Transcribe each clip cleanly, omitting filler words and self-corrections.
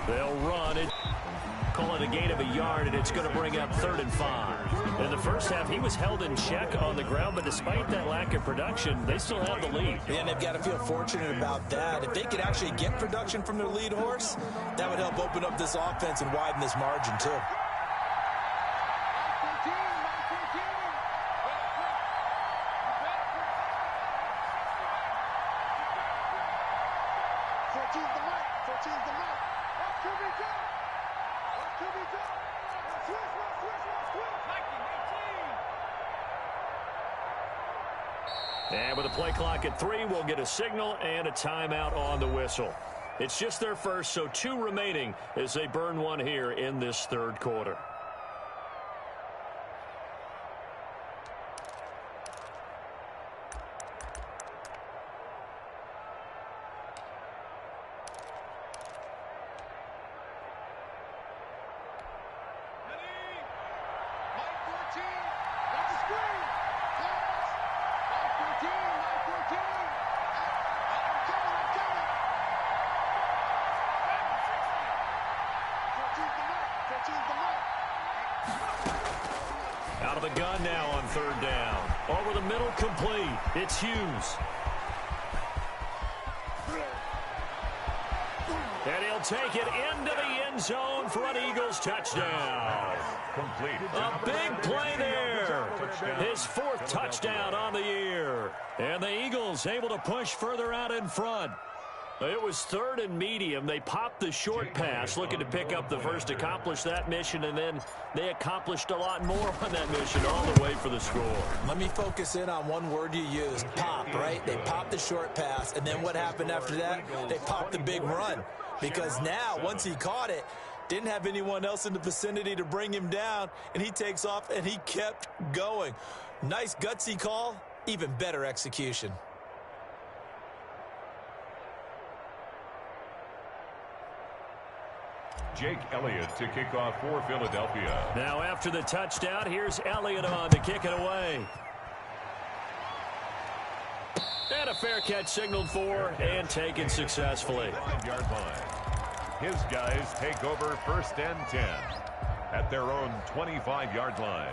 They'll run it. Call it a gain of a yard, and it's going to bring up 3rd and 5. In the first half, he was held in check on the ground, but despite that lack of production, they still have the lead. Yeah, and they've got to feel fortunate about that. If they could actually get production from their lead horse, that would help open up this offense and widen this margin, too. And with a play clock at 3, we'll get a signal and a timeout on the whistle. It's just their first, so 2 remaining as they burn one here in this 3rd quarter. Out of the gun now on 3rd down. Over the middle, complete. It's Hughes. And he'll take it into the end zone for an Eagles touchdown. A big play there. His 4th touchdown on the year. And the Eagles able to push further out in front. It was 3rd and medium. They popped the short pass, looking to pick up the first, accomplish that mission, and then they accomplished a lot more on that mission all the way for the score. Let me focus in on one word you used, pop, right? They popped the short pass, and then what happened after that? They popped the big run, because now, once he caught it, didn't have anyone else in the vicinity to bring him down, and he takes off, and he kept going. Nice gutsy call, even better execution. Jake Elliott to kick off for Philadelphia. Now after the touchdown, here's Elliott on to kick it away. And a fair catch signaled for and taken successfully. 5-yard line. His guys take over 1st and 10 at their own 25-yard line.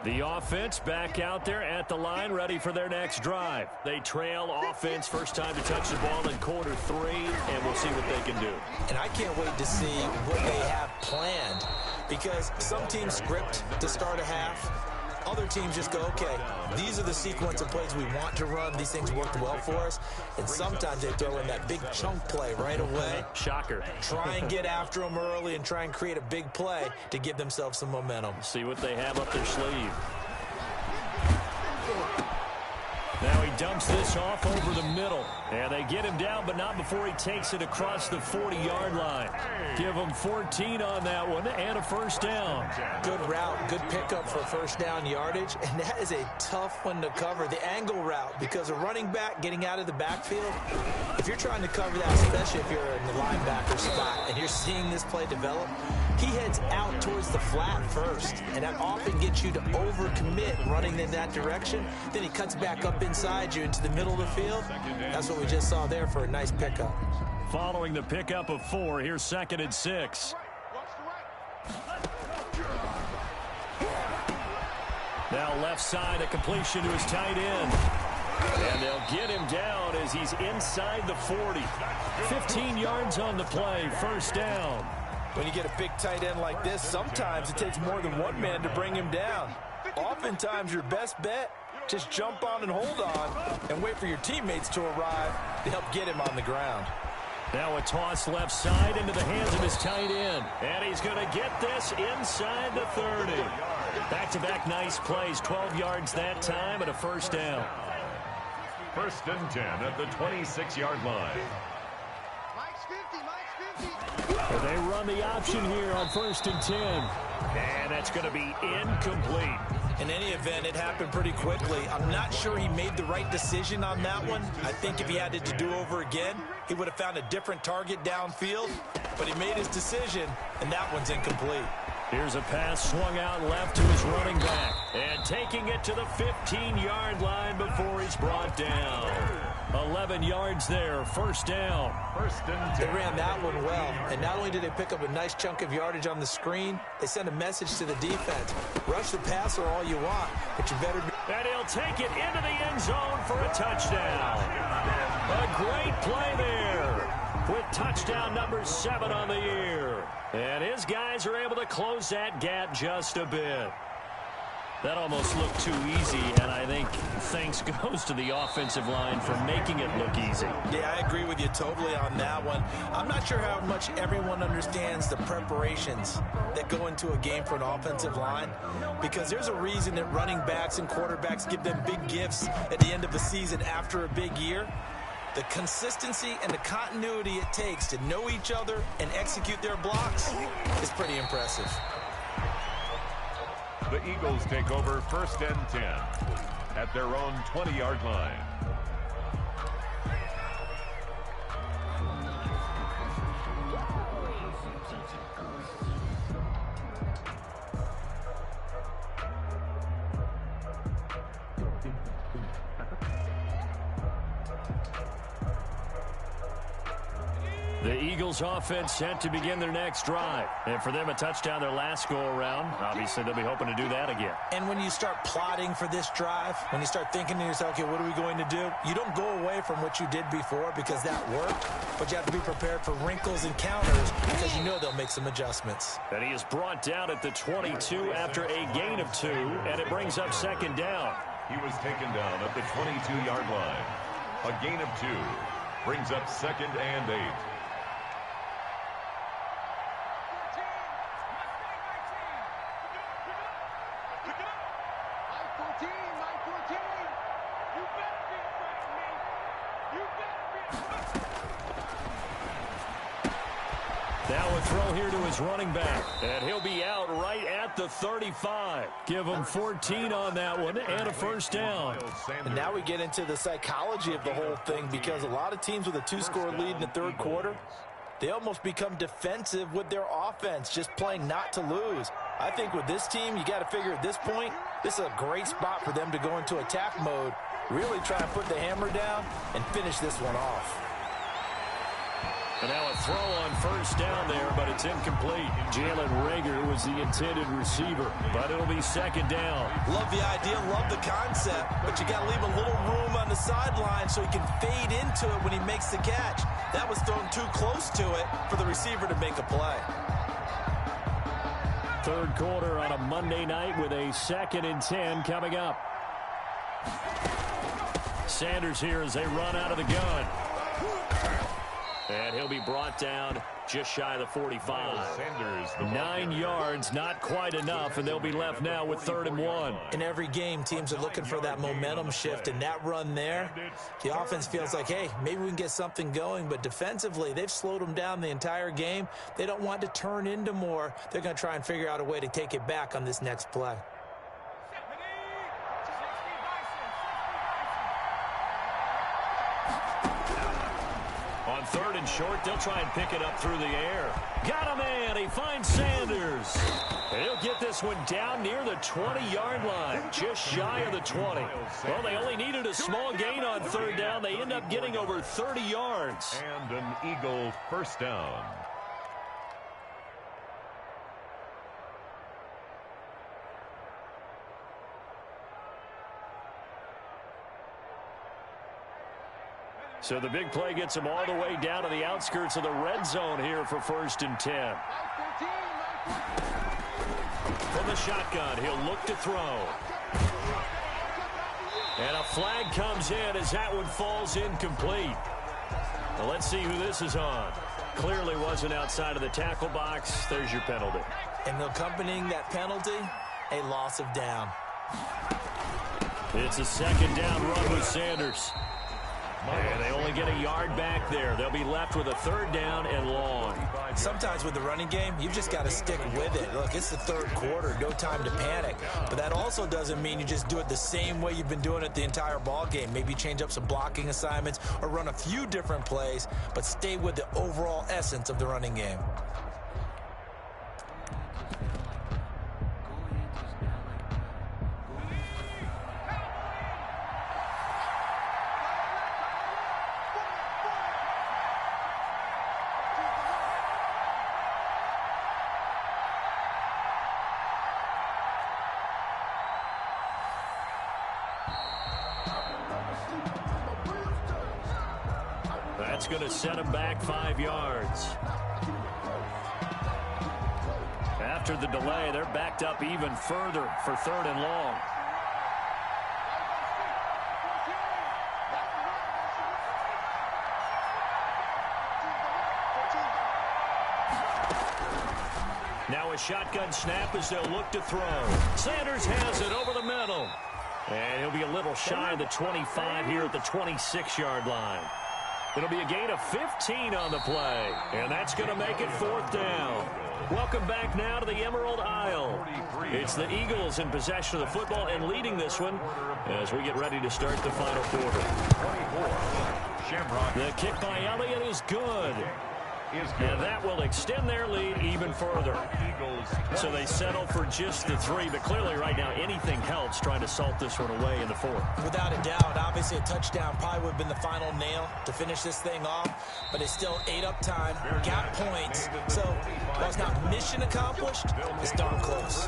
The offense back out there at the line, ready for their next drive. They trail offense, first time to touch the ball in quarter 3, and we'll see what they can do. And I can't wait to see what they have planned, because some teams script to start a half. Other teams just go, okay, these are the sequence of plays we want to run. These things worked well for us. And sometimes they throw in that big chunk play right away. Shocker. Try and get after them early and try and create a big play to give themselves some momentum. See what they have up their sleeve. Now he dumps this off over the middle. And they get him down, but not before he takes it across the 40-yard line. Give him 14 on that one and a first down. Good route, good pickup for first down yardage. And that is a tough one to cover, the angle route, because a running back getting out of the backfield, if you're trying to cover that, especially if you're in the linebacker spot and you're seeing this play develop, he heads out towards the flat first, and that often gets you to overcommit running in that direction. Then he cuts back up inside you into the middle of the field. That's what we just saw there for a nice pickup. Following the pickup of 4, here's 2nd and 6. Now left side, a completion to his tight end. And they'll get him down as he's inside the 40. 15 yards on the play, first down. When you get a big tight end like this, sometimes it takes more than one man to bring him down. Oftentimes, your best bet, just jump on and hold on and wait for your teammates to arrive to help get him on the ground. Now a toss left side into the hands of his tight end. And he's going to get this inside the 30. Back-to-back nice plays, 12 yards that time and a first down. 1st and 10 at the 26-yard line. They run the option here on 1st and 10. And that's going to be incomplete. In any event, it happened pretty quickly. I'm not sure he made the right decision on that one. I think if he had it to do over again, he would have found a different target downfield. But he made his decision, and that one's incomplete. Here's a pass swung out left to his running back. And taking it to the 15-yard line before he's brought down. 11 yards there, first down. First and 10. They ran that one well, and not only did they pick up a nice chunk of yardage on the screen, they sent a message to the defense. Rush the passer all you want, but you better... And he'll take it into the end zone for a touchdown. A great play there with touchdown number 7 on the year. And his guys are able to close that gap just a bit. That almost looked too easy, and I think thanks goes to the offensive line for making it look easy. Yeah, I agree with you totally on that one. I'm not sure how much everyone understands the preparations that go into a game for an offensive line, because there's a reason that running backs and quarterbacks give them big gifts at the end of the season after a big year. The consistency and the continuity it takes to know each other and execute their blocks is pretty impressive. The Eagles take over first and 10 at their own 20-yard line. The Eagles offense set to begin their next drive. And for them, a touchdown their last go-around. Obviously, they'll be hoping to do that again. And when you start plotting for this drive, when you start thinking to yourself, okay, what are we going to do? You don't go away from what you did before because that worked, but you have to be prepared for wrinkles and counters because you know they'll make some adjustments. And he is brought down at the 22 after a gain of 2, and it brings up second down. He was taken down at the 22-yard line. A gain of 2 brings up second and 8. Now a throw here to his running back, and he'll be out right at the 35. Give him 14 on that one and a first down. And now we get into the psychology of the whole thing, because a lot of teams with a 2-score lead in the third quarter, they almost become defensive with their offense, just playing not to lose. I think with this team, you got to figure at this point, this is a great spot for them to go into attack mode, really try and put the hammer down and finish this one off. And now a throw on first down there, but it's incomplete. Jalen Reagor was the intended receiver, but it'll be second down. Love the idea, love the concept, but you got to leave a little room on the sideline so he can fade into it when he makes the catch. That was thrown too close to it for the receiver to make a play. Third quarter on a Monday night with a 2nd and 10 coming up. Sanders here as they run out of the gun. And he'll be brought down just shy of the 45. Sanders, 9 yards, not quite enough, and they'll be left now with 3rd and 1. In every game, teams are looking for that momentum shift, and that run there, the offense feels like, hey, maybe we can get something going, but defensively, they've slowed them down the entire game. They don't want to turn into more. They're going to try and figure out a way to take it back on this next play. On 3rd and short, they'll try and pick it up through the air. Got a man. He finds Sanders. He'll get this one down near the 20-yard line, just shy of the 20. Well, they only needed a small gain on 3rd down. They end up getting over 30 yards. And an Eagle first down. So the big play gets him all the way down to the outskirts of the red zone here for 1st and 10. From the shotgun, he'll look to throw. And a flag comes in as that one falls incomplete. Well, let's see who this is on. Clearly wasn't outside of the tackle box. There's your penalty. And accompanying that penalty, a loss of down. It's a 2nd down run with Sanders. And they only get a yard back there. They'll be left with a 3rd down and long. Sometimes with the running game, you've just got to stick with it. Look, it's the 3rd quarter, no time to panic. But that also doesn't mean you just do it the same way you've been doing it the entire ball game. Maybe change up some blocking assignments or run a few different plays, but stay with the overall essence of the running game. That's going to set him back 5 yards. After the delay, they're backed up even further for 3rd and long. Now a shotgun snap as they'll look to throw. Sanders has it over the middle. And he'll be a little shy of the 25 here at the 26-yard line. It'll be a gain of 15 on the play. And that's going to make it 4th down. Welcome back now to the Emerald Isle. It's the Eagles in possession of the football and leading this one as we get ready to start the final quarter. The kick by Elliott is good. And that will extend their lead even further. So they settle for just the 3, but clearly right now anything helps trying to salt this one away in the 4th. Without a doubt, obviously a touchdown probably would have been the final nail to finish this thing off, but it's still ate up time, got points. So while it's not mission accomplished, it's darn close.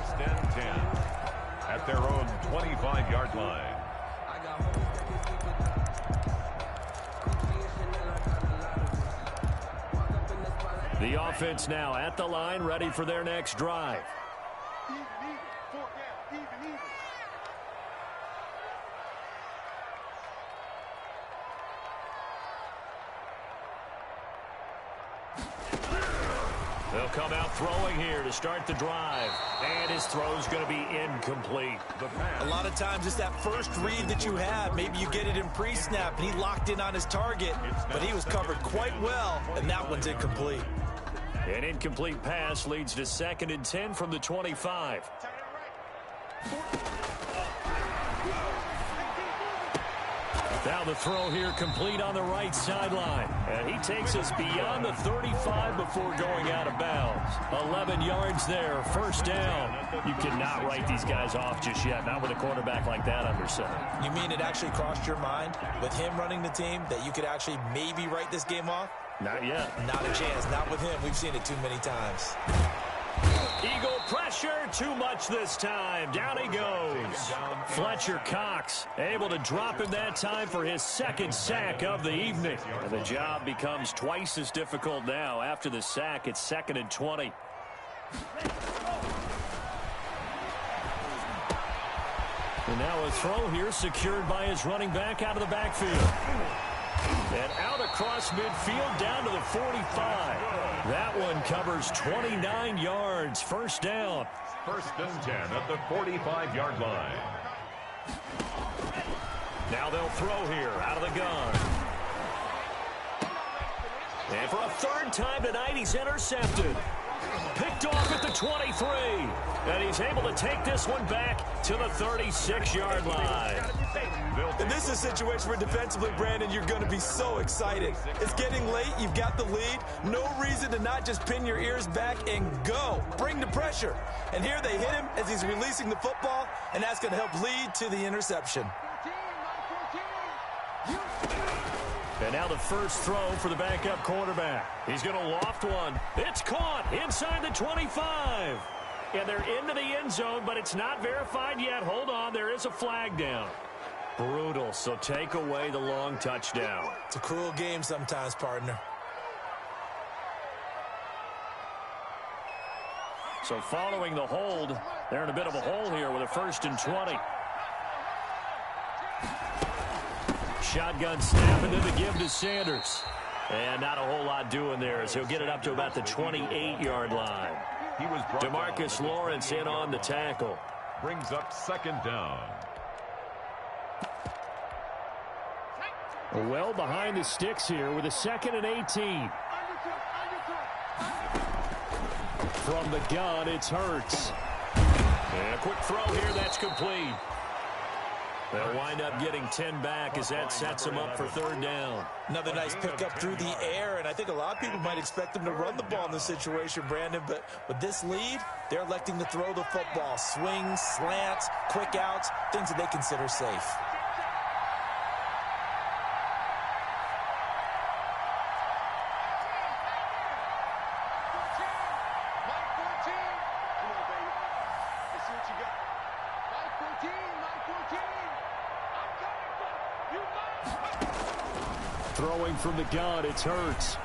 At their own 25-yard line. The offense now at the line, ready for their next drive. They'll come out throwing here to start the drive. And his throw's going to be incomplete. A lot of times it's that first read that you have. Maybe you get it in pre-snap, and he locked in on his target, but he was covered quite well, and that one's incomplete. An incomplete pass leads to 2nd and 10 from the 25. Now the throw here complete on the right sideline. And he takes us beyond the 35 before going out of bounds. 11 yards there, 1st down. You cannot write these guys off just yet, not with a quarterback like that under center. You mean it actually crossed your mind with him running the team that you could actually maybe write this game off? Not yet. Not a chance. Not with him. We've seen it too many times. Eagle pressure, too much this time. Down he goes. Fletcher Cox able to drop him that time for his 2nd sack of the evening. And the job becomes twice as difficult now. After the sack, it's 2nd and 20. And now a throw here secured by his running back out of the backfield. And out across midfield down to the 45. That one covers 29 yards. 1st down. 1st and 10 at the 45-yard line. Now they'll throw here out of the gun. And for a 3rd time tonight, he's intercepted. Picked off at the 23. And he's able to take this one back to the 36-yard line. And this is a situation where defensively, Brandon, you're going to be so excited. It's getting late. You've got the lead. No reason to not just pin your ears back and go. Bring the pressure. And here they hit him as he's releasing the football, and that's going to help lead to the interception. And now the first throw for the backup quarterback. He's going to loft one. It's caught inside the 25. And they're into the end zone, but it's not verified yet. Hold on, there is a flag down. Brutal, so take away the long touchdown. It's a cruel game sometimes, partner. So following the hold, they're in a bit of a hole here with a 1st and 20. Shotgun snap and then the give to Sanders. And not a whole lot doing there as he'll get it up to about the 28-yard line. DeMarcus Lawrence in on the tackle. Brings up 2nd down. Well behind the sticks here with a 2nd and 18. From the gun, it's Hurts. And a quick throw here, that's complete. They'll wind up getting 10 back as that sets them up for 3rd down. Another nice pickup through the air, and I think a lot of people might expect them to run the ball in this situation, Brandon, but with this lead, they're electing to throw the football. Swings, slants, quick outs, things that they consider safe. Throwing from the gun, it's Hurts.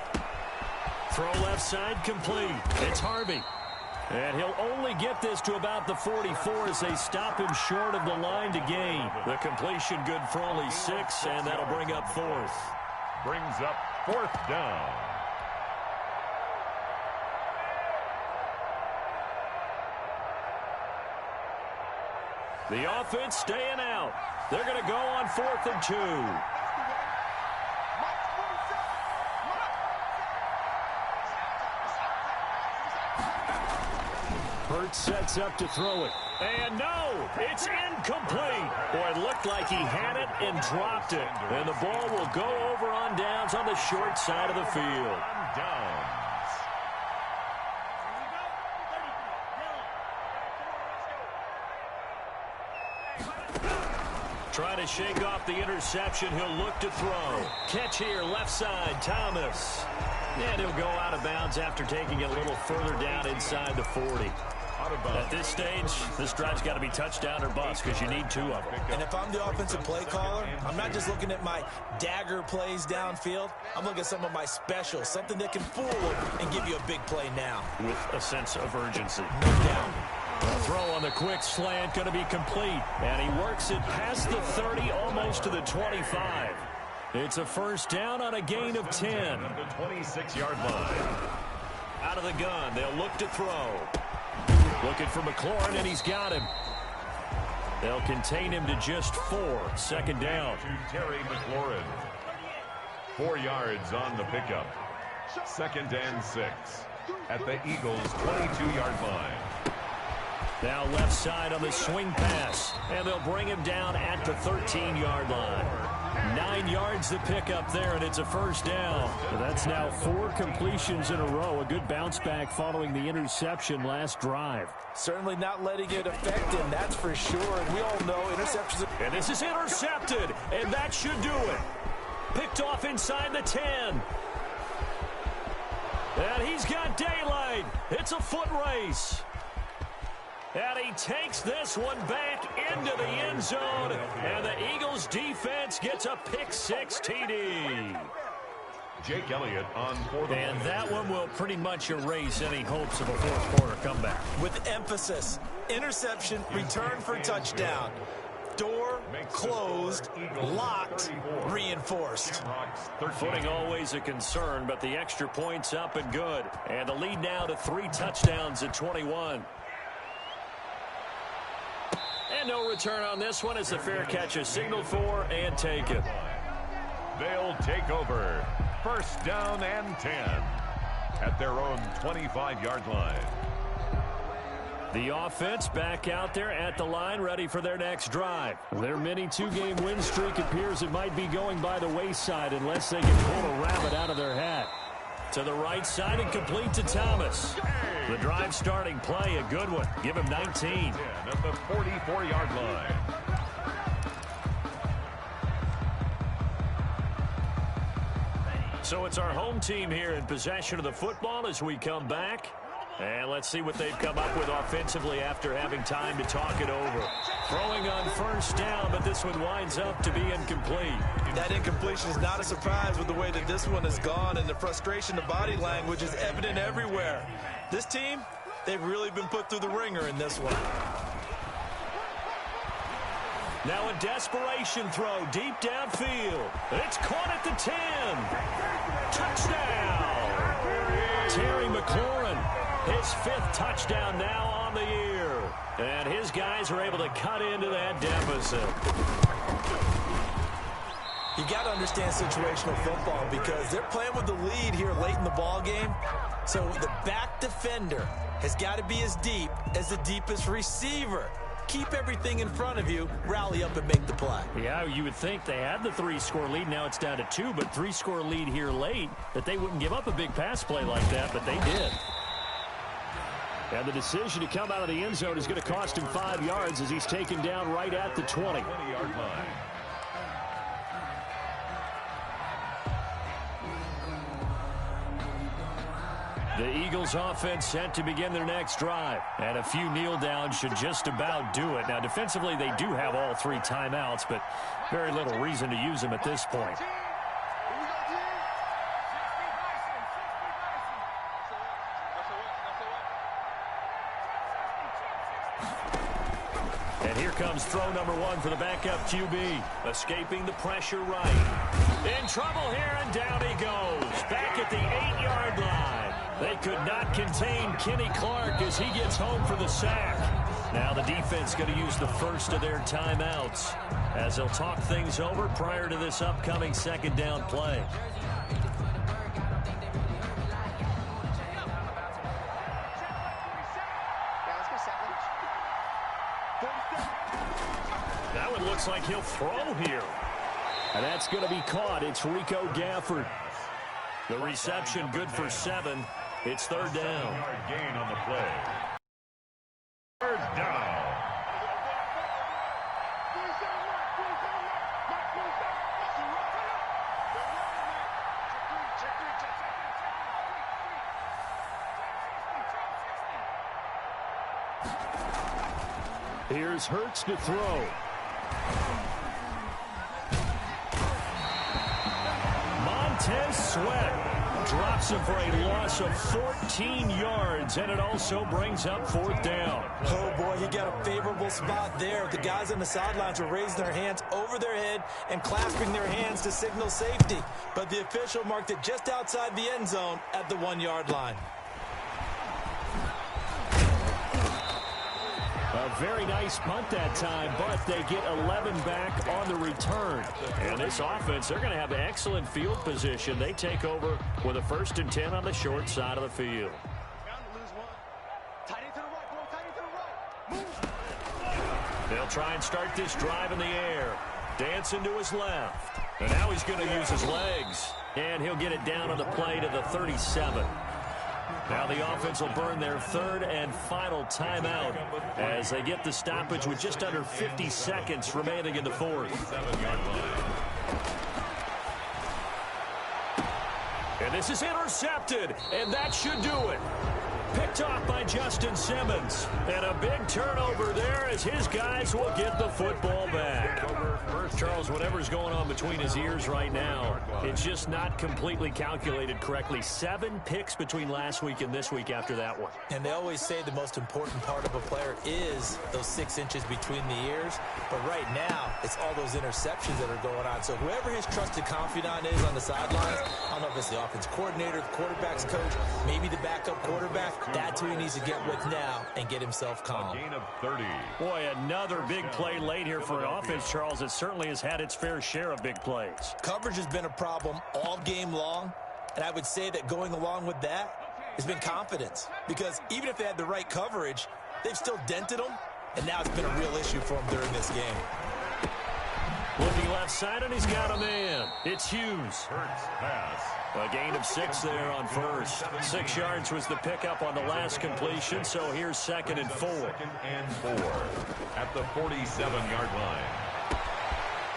Throw left side complete. It's Harvey. And he'll only get this to about the 44 as they stop him short of the line to gain. The completion good for only 6, and that'll bring up 4th. Brings up 4th down. The offense staying out. They're going to go on 4th and 2. Hurts sets up to throw it. And no, it's incomplete. Boy, it looked like he had it and dropped it. And the ball will go over on downs on the short side of the field. Trying to shake off the interception. He'll look to throw. Catch here, left side, Thomas. And he'll go out of bounds after taking it a little further down inside the 40. At this stage, this drive's got to be touchdown or bust because you need 2 of them. And if I'm the offensive play caller, I'm not just looking at my dagger plays downfield. I'm looking at some of my specials, something that can fool them and give you a big play now. With a sense of urgency. No doubt. Throw on the quick slant, going to be complete. And he works it past the 30, almost to the 25. It's a first down on a gain of 10. The 26-yard line. Out of the gun, they'll look to throw. Looking for McLaurin, and he's got him. They'll contain him to just 4. Second down. To Terry McLaurin. 4 yards on the pickup. 2nd and 6. At the Eagles' 22-yard line. Now left side on the swing pass. And they'll bring him down at the 13-yard line. 9 yards to pick up there, and it's a first down. So that's now 4 completions in a row. A good bounce back following the interception last drive. Certainly not letting it affect him, that's for sure. And we all know interceptions. And this is intercepted, and that should do it. Picked off inside the 10. And he's got daylight. It's a foot race. And he takes this one back into the end zone. And the Eagles defense gets a pick-6 TD. Jake Elliott on 4th. And that one will pretty much erase any hopes of a fourth-quarter comeback. With emphasis, interception, return for touchdown. Door closed, locked, reinforced. Footing always a concern, but the extra point's up and good. And the lead now to 3 touchdowns at 21. And no return on this one as the fair catch is signaled for and taken. They'll take over. First down and 10 at their own 25-yard line. The offense back out there at the line, ready for their next drive. Their mini 2-game win streak appears it might be going by the wayside unless they can pull a rabbit out of their hat. To the right side and complete to Thomas. The drive starting play, a good one. Give him 19. At the 44-yard line. So it's our home team here in possession of the football as we come back. And let's see what they've come up with offensively after having time to talk it over. Throwing on first down, but this one winds up to be incomplete. That incompletion is not a surprise with the way that this one has gone, and the frustration of body language is evident everywhere. This team, they've really been put through the ringer in this one. Now a desperation throw deep downfield. It's caught at the 10. Touchdown. Terry McLaurin, his 5th touchdown now on the year. And his guys are able to cut into that deficit. You got to understand situational football because they're playing with the lead here late in the ball game. So the back defender has got to be as deep as the deepest receiver. Keep everything in front of you, rally up and make the play. Yeah, you would think they had the 3-score lead. Now it's down to 2, but 3-score lead here late, that they wouldn't give up a big pass play like that, but they did. And the decision to come out of the end zone is going to cost him 5 yards as he's taken down right at the 20. 20-yard line. The Eagles offense set to begin their next drive. And a few kneel downs should just about do it. Now defensively they do have all 3 timeouts, but very little reason to use them at this point. Here comes throw number one for the backup QB. Escaping the pressure right. In trouble here, and down he goes. Back at the 8-yard line. They could not contain Kenny Clark as he gets home for the sack. Now the defense going to use the first of their timeouts as they'll talk things over prior to this upcoming second down play. That one looks like he'll throw here. And that's going to be caught. It's Rico Gafford. The reception good for 7. It's third down. Gain on the play. Third down. Here's Hurts to throw. Montez Sweat drops him for a loss of 14 yards, and it also brings up fourth down. Oh, boy, he got a favorable spot there. The guys on the sidelines were raising their hands over their head and clasping their hands to signal safety. But the official marked it just outside the end zone at the 1-yard line. A very nice punt that time, but they get 11 back on the return. And this offense, they're going to have excellent field position. They take over with a 1st and 10 on the short side of the field. They'll try and start this drive in the air. Dancing to his left. And now he's going to use his legs. And he'll get it down on the play to the 37. Now the offense will burn their 3rd and final timeout as they get the stoppage with just under 50 seconds remaining in the 4th. And this is intercepted, and that should do it. Picked off by Justin Simmons. And a big turnover there as his guys will get the football back. Charles, whatever's going on between his ears right now, it's just not completely calculated correctly. 7 picks between last week and this week after that one. And they always say the most important part of a player is those 6 inches between the ears. But right now, it's all those interceptions that are going on. So whoever his trusted confidant is on the sidelines, I don't know if it's the offense coordinator, the quarterback's coach, maybe the backup quarterback, that's who he needs to get with now and get himself calm. A gain of 30. Boy, another big play late here for an offense, Charles. It certainly has had its fair share of big plays. Coverage has been a problem all game long, and I would say that going along with that has been confidence. Because even if they had the right coverage, they've still dented them, and now it's been a real issue for them during this game. Looking left side, and he's got a man. It's Hughes. Hurts pass. A gain of 6 there on first. 6 yards was the pickup on the last completion, so here's 2nd and 4. 2nd and 4 at the 47-yard line.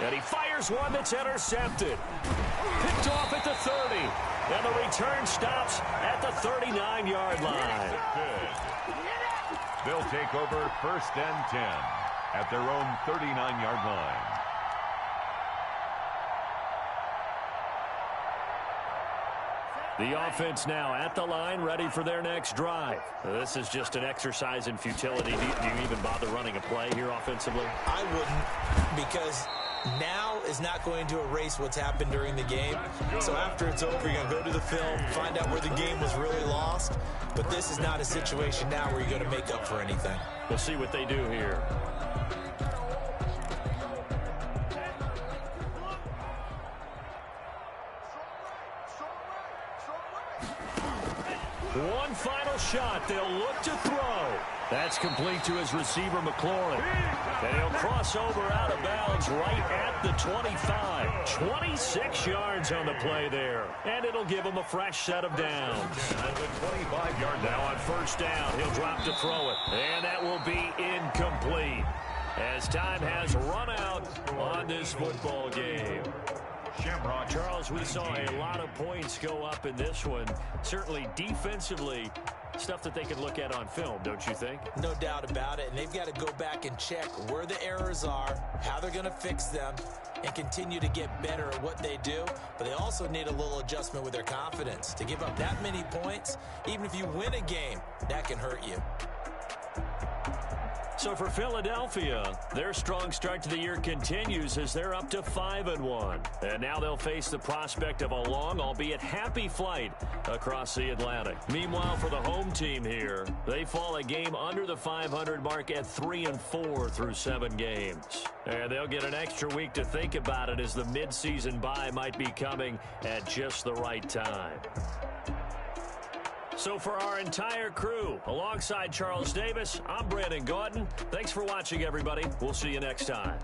And he fires one that's intercepted. Picked off at the 30. And the return stops at the 39-yard line. They'll take over 1st and 10 at their own 39-yard line. The offense now at the line, ready for their next drive. This is just an exercise in futility. Do you even bother running a play here offensively? I wouldn't, because now is not going to erase what's happened during the game. So after it's over, you're going to go to the film, find out where the game was really lost. But this is not a situation now where you're going to make up for anything. We'll see what they do here. One final shot. They'll look to throw. That's complete to his receiver, McLaurin. And he'll cross over out of bounds right at the 25. 26 yards on the play there. And it'll give him a fresh set of downs. At the 25-yard now on 1st down, he'll drop to throw it. And that will be incomplete as time has run out on this football game. Shamrock. Charles, we saw a lot of points go up in this one. Certainly defensively, stuff that they could look at on film, don't you think? No doubt about it. And they've got to go back and check where the errors are, how they're going to fix them, and continue to get better at what they do. But they also need a little adjustment with their confidence. To give up that many points, even if you win a game, that can hurt you. So for Philadelphia, their strong start to the year continues as they're up to 5-1. And now they'll face the prospect of a long, albeit happy flight across the Atlantic. Meanwhile, for the home team here, they fall a game under the 500 mark at 3-4 through 7 games. And they'll get an extra week to think about it as the midseason bye might be coming at just the right time. So for our entire crew, alongside Charles Davis, I'm Brandon Gautin. Thanks for watching, everybody. We'll see you next time.